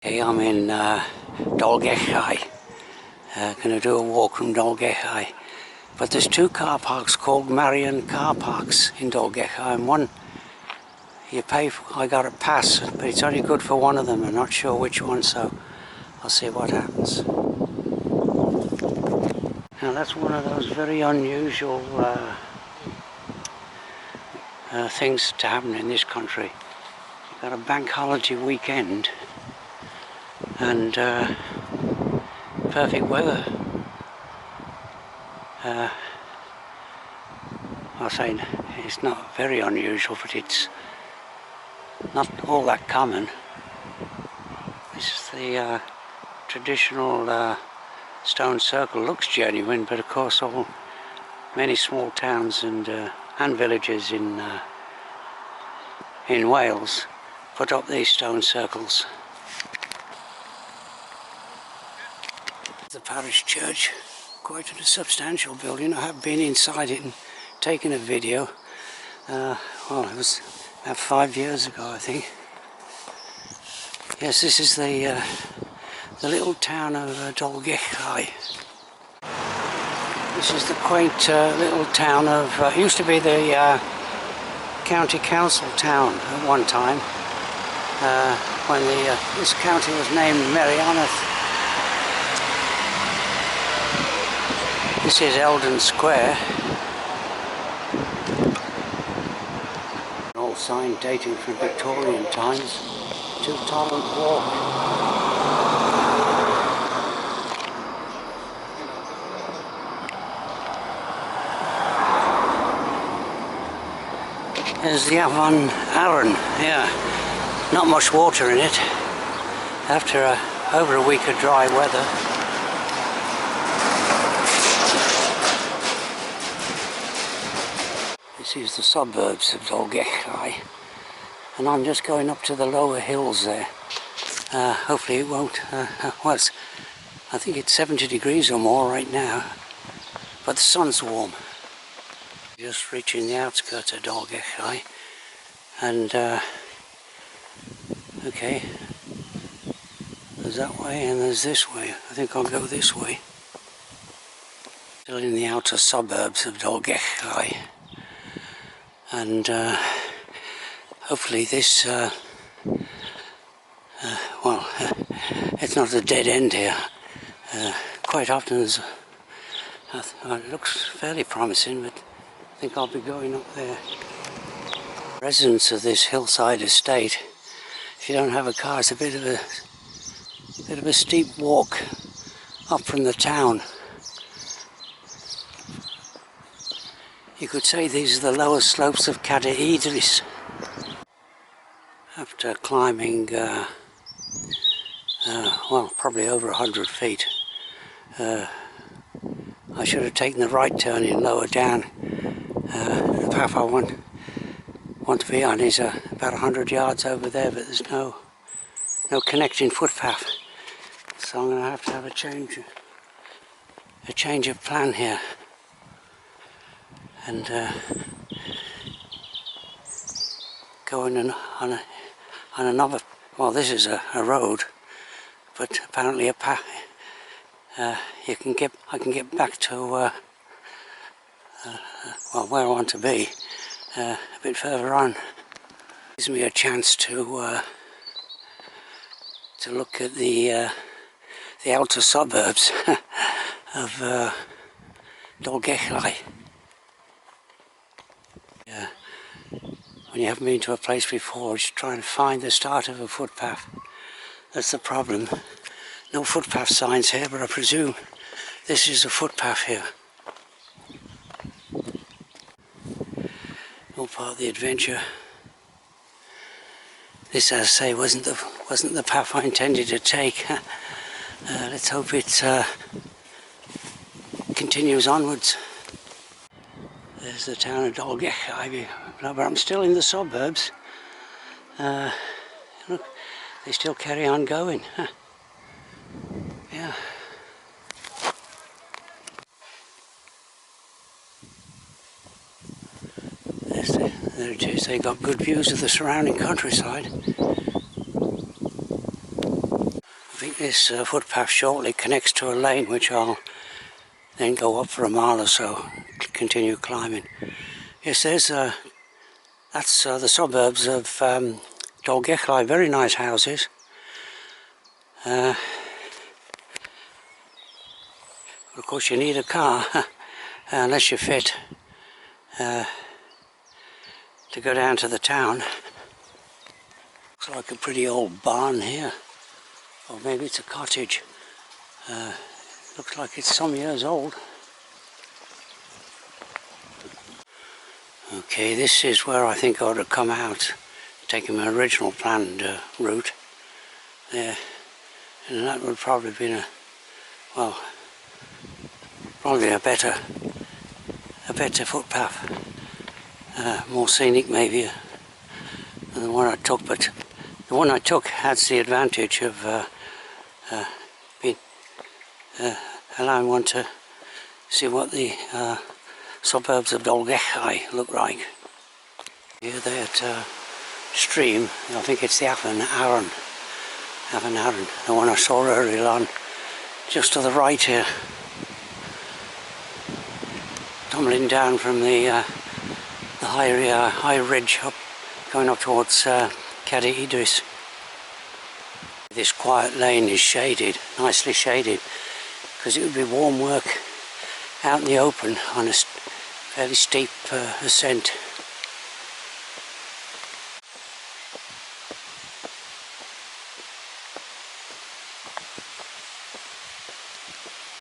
Okay, I'm in Dolgellau. Going to do a walk from Dolgellau. But there's two car parks called Marion car parks in Dolgellau, and one you pay for. I got a pass, but it's only good for one of them. I'm not sure which one, so I'll see what happens. Now that's one of those very unusual things to happen in this country. You've got a bank holiday weekend and perfect weather. I'll say it's not very unusual, but it's not all that common. This is the traditional stone circle. Looks genuine, but of course many small towns and villages in Wales put up these stone circles. The parish church, quite a substantial building. I have been inside it and taken a video. Well, it was about 5 years ago, I think. Yes, this is the little town of Dolgellau. This is the quaint little town of, used to be the county council town at one time, when this county was named Merioneth. This is Eldon Square. An old sign dating from Victorian times to Tolerant Walk. There's the Aran, yeah. Not much water in it after over a week of dry weather. This is the suburbs of Dolgellau, and I'm just going up to the lower hills there. Hopefully it won't, well, I think it's 70 degrees or more right now, but the sun's warm. Just reaching the outskirts of Dolgellau, and okay, there's that way and there's this way. I think I'll go this way. Still in the outer suburbs of Dolgellau, and hopefully this, well, it's not a dead end here. Quite often there's, it looks fairly promising, but I think I'll be going up there. Residents of this hillside estate, if you don't have a car, it's a bit of a steep walk up from the town. You could say these are the lower slopes of Cader Idris. After climbing, well, probably over 100 feet, I should have taken the right turn in lower down. The path I want to be on is about 100 yards over there, but there's no connecting footpath, so I'm going to have a change of plan here, and going on another. Well, this is a road, but apparently a path. I can get back to well, where I want to be, a bit further on. Gives me a chance to look at the outer suburbs of Dolgellau. When you haven't been to a place before, just trying to find the start of a footpath. That's the problem. No footpath signs here, but I presume this is a footpath here. All part of the adventure. This, as I say, wasn't the path I intended to take. Let's hope it continues onwards. There's the town of Dolgellau, but I'm still in the suburbs. Look, they still carry on going. Yeah. There it is. They got good views of the surrounding countryside. this footpath shortly connects to a lane which I'll then go up for a mile or so, continue climbing. Yes, that's the suburbs of Dolgellau, very nice houses. Of course you need a car, unless you're fit, to go down to the town. Looks like a pretty old barn here, or maybe it's a cottage. Looks like it's some years old. Okay, this is where I think I ought to come out, taking my original planned route there, and that would probably have been probably a better footpath, more scenic maybe than the one I took. But the one I took has the advantage of allowing one to see what the suburbs of Dolgellau look like. Here that stream, I think it's the Aran, the one I saw earlier on, just to the right here, tumbling down from the high ridge up, going up towards Cader Idris. This quiet lane is shaded, nicely shaded, because it would be warm work out in the open on a fairly steep ascent.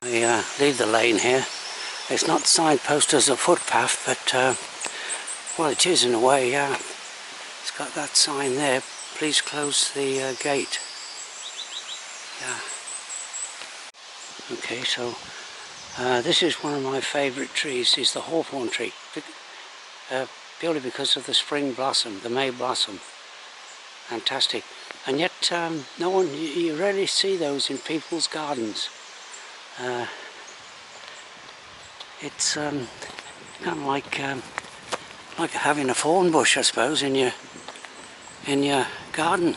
I leave the lane here. It's not signposted as a footpath, but well, it is in a way, yeah. It's got that sign there, please close the gate. Yeah. Okay, so this is one of my favourite trees, is the hawthorn tree, purely because of the spring blossom, the May blossom. Fantastic. And yet no one, you rarely see those in people's gardens. It's kind of like having a thorn bush, I suppose, in your garden.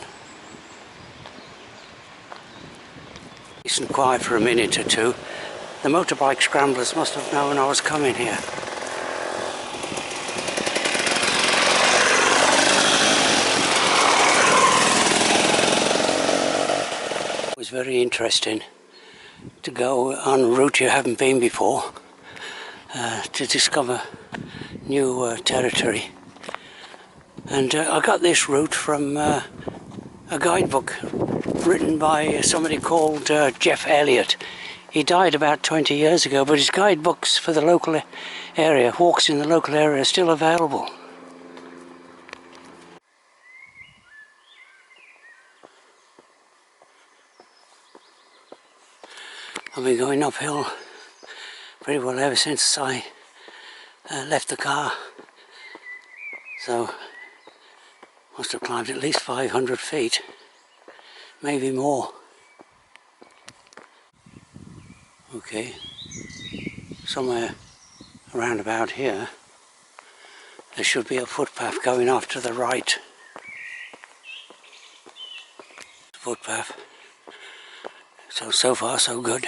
Nice and quiet for a minute or two. The motorbike scramblers must have known I was coming here. It was very interesting to go on a route you haven't been before, to discover new territory. And I got this route from a guidebook written by somebody called Jeff Elliott. He died about 20 years ago, but his guidebooks for the local area, walks in the local area, are still available. I've been going uphill pretty well ever since I left the car, so must have climbed at least 500 feet, maybe more. Okay, somewhere around about here there should be a footpath going off to the right. Footpath. So far so good.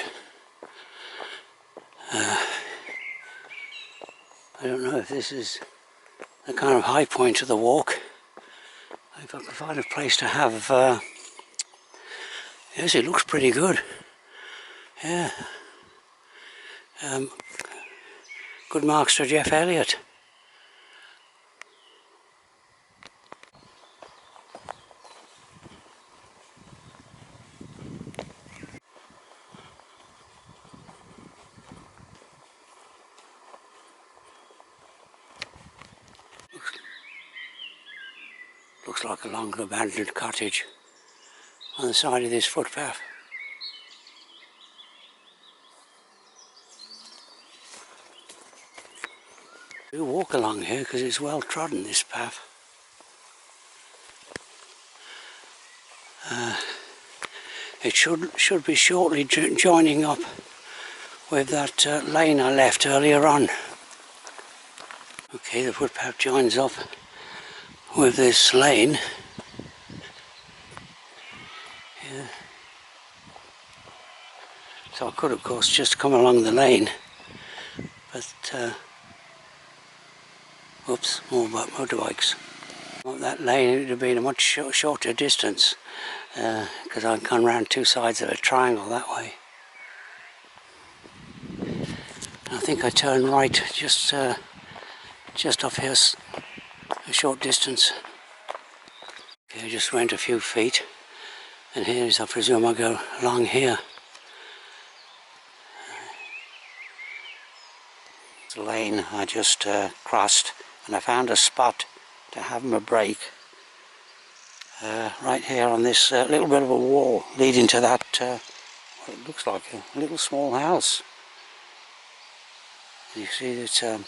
I don't know if this is the kind of high point of the walk. If I can find a place to have, yes, it looks pretty good. Yeah. Good marks to Jeff Elliott. Looks like a long abandoned cottage on the side of this footpath. Do walk along here because it's well trodden, this path. It should be shortly joining up with that lane I left earlier on. Okay, the footpath joins up with this lane. Yeah. So I could of course just come along the lane, but oops, more motorbikes. Up that lane it would have been a much shorter distance, because I'd gone round two sides of a triangle that way. I think I turned right just off here a short distance. Okay, I just went a few feet, and here's, I presume I go along here. The lane I just crossed, and I found a spot to have my break. Right here on this little bit of a wall leading to that, what it looks like a little small house. You see that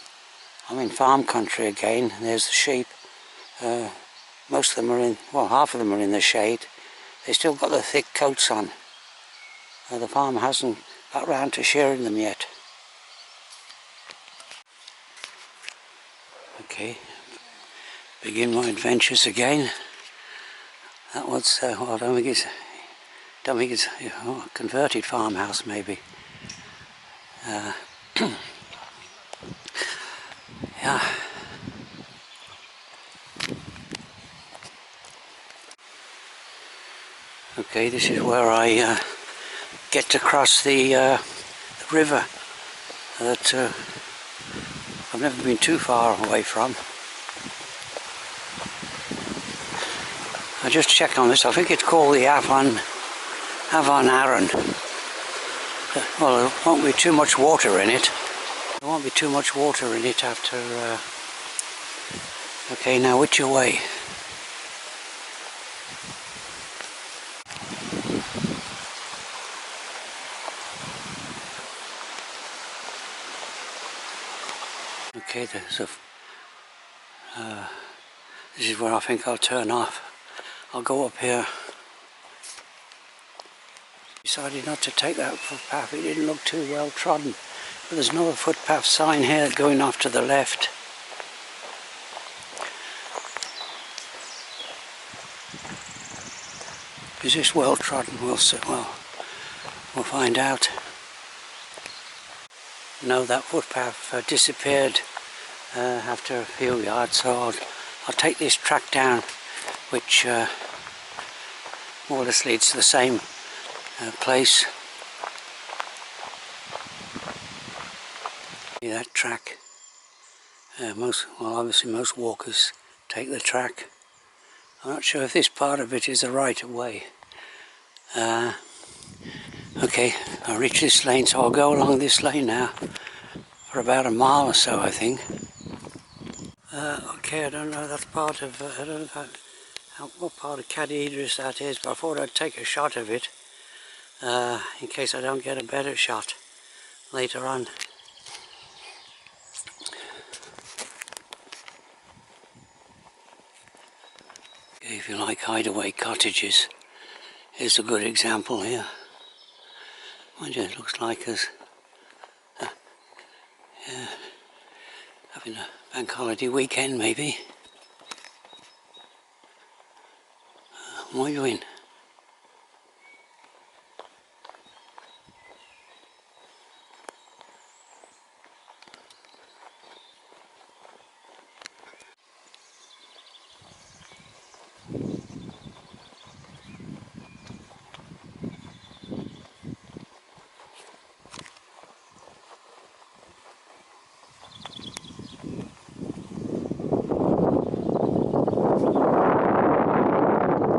I'm in farm country again, and there's the sheep. Most of them are in, well, half of them are in the shade. They still got the thick coats on. The farm hasn't got round to shearing them yet. Okay, begin my adventures again. That was, well, I don't think it's a converted farmhouse maybe. Yeah. Okay, this is where I get to cross the river that I've never been too far away from. I just checked on this. I think it's called the Aran Well, there won't be too much water in it. There won't be too much water in it after... Okay, now which way? Okay, there's a... this is where I think I'll turn off. I'll go up here. Decided not to take that footpath, it didn't look too well trodden. But there's another footpath sign here going off to the left. Is this well trodden? We'll find out. No, that footpath disappeared after a few yards, so I'll take this track down, which more or less leads to the same place. See that track? Obviously most walkers take the track. I'm not sure if this part of it is the right of way. Okay, I reached this lane, so I'll go along this lane now for about a mile or so, I think. Okay, I don't know, that's part of, I don't know what part of Cader Idris that is, but I thought I'd take a shot of it in case I don't get a better shot later on. Okay, if you like hideaway cottages, here's a good example here. Mind you, it looks like us having a bank holiday weekend maybe. Muy bien.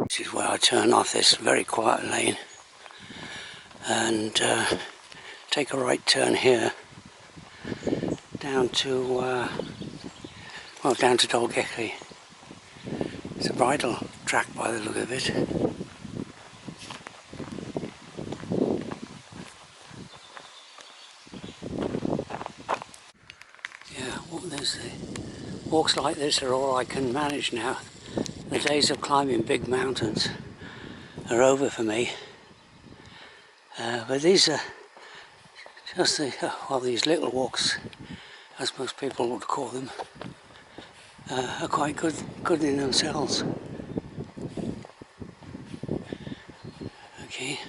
This is where I turn off this very quiet lane and take a right turn here down to down to Dolgellau. It's a bridle track by the look of it. Yeah, walks like this are all I can manage now. The days of climbing big mountains are over for me. But these are just these little walks, as most people would call them, are quite good in themselves. Okay.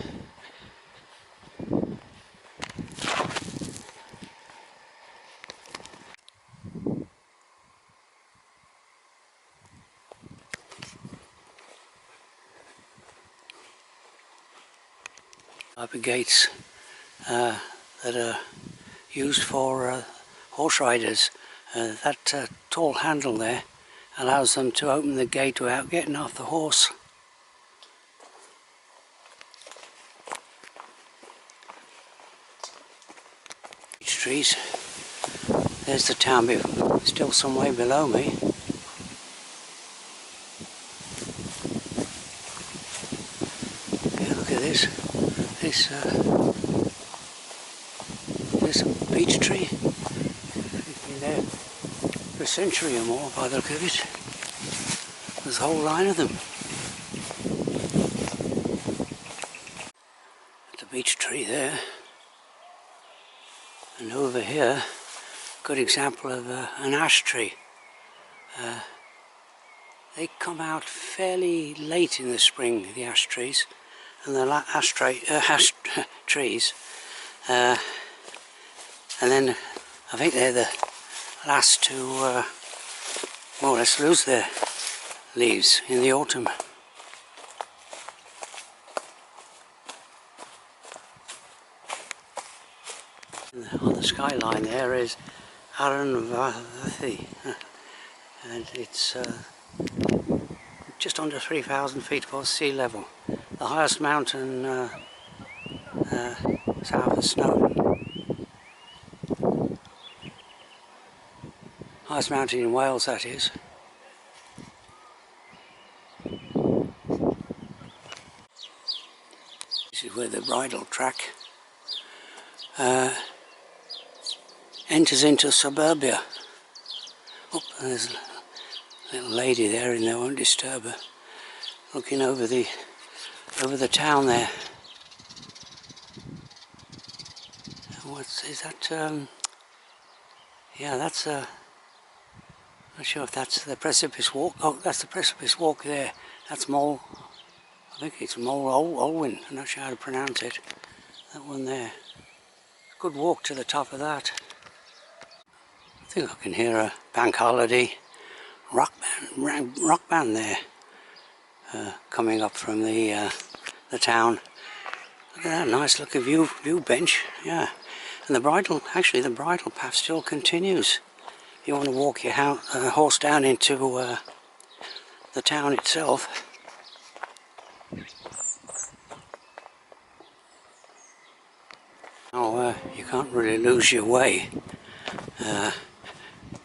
type of gates that are used for horse riders. That tall handle there allows them to open the gate without getting off the horse. Beech trees. There's the town still some way below me. Yeah, look at this. This a beech tree. It's been there for a century or more by the look of it. There's a whole line of them. The beech tree there. And over here, good example of an ash tree. They come out fairly late in the spring, the ash trees, and the ash trees. And then I think they're the last to more or less lose their leaves in the autumn. On the skyline there is Aran Fawddwy, and it's just under 3,000 feet above sea level. The highest mountain south of Snow. Highest mountain in Wales, that is. This is where the bridle track enters into suburbia. Oh, there's a little lady there, and they won't disturb her. Looking over the town there. Is that? Yeah, that's not sure if that's the Precipice Walk. Oh, that's the Precipice Walk there. That's Mole. I think it's Mole Olwyn. I'm not sure how to pronounce it. That one there. Good walk to the top of that. I think I can hear a bank holiday rock band there coming up from the town. Look at that nice looking view bench. Yeah, and the bridle path still continues. If you want to walk your horse down into the town itself. Now you can't really lose your way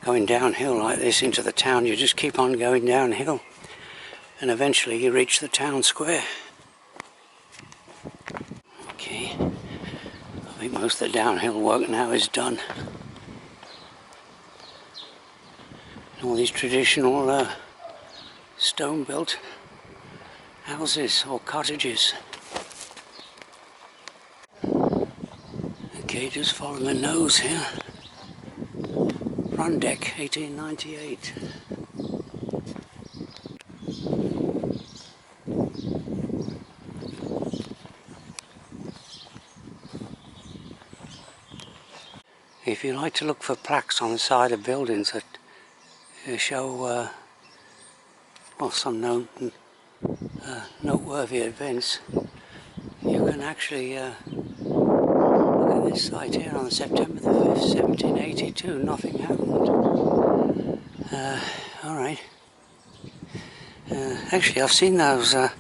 going downhill like this into the town. You just keep on going downhill and eventually you reach the town square. Okay, I think most of the downhill work now is done. All these traditional stone built houses or cottages. Okay, just follow the nose here. Front deck, 1898. If you like to look for plaques on the side of buildings that show well, some noteworthy events, you can actually look at this site here on September the 5th, 1782. Nothing happened. Alright. Actually, I've seen those. I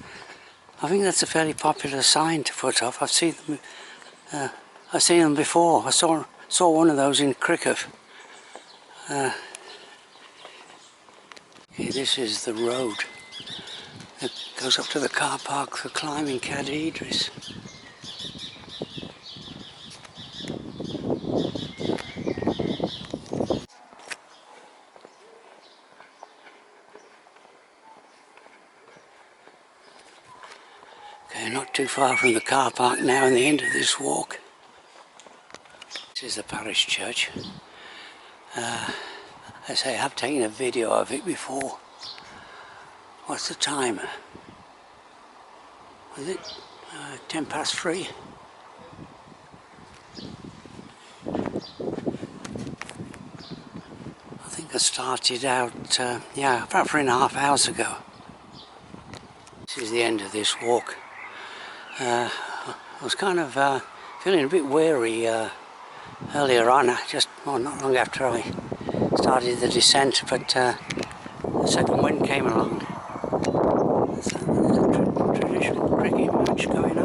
think that's a fairly popular sign to put up. I've seen them before. I saw one of those in Cricket. Okay, this is the road that goes up to the car park for climbing Cader Idris. Okay, not too far from the car park now and the end of this walk. This is the parish church. I say I have taken a video of it before. What's the time? Was it 3:10? I think I started out, yeah, about 3.5 hours ago. This is the end of this walk. I was kind of feeling a bit weary earlier on, not long after I started the descent, but the second wind came along. There's a traditional cricket match going on.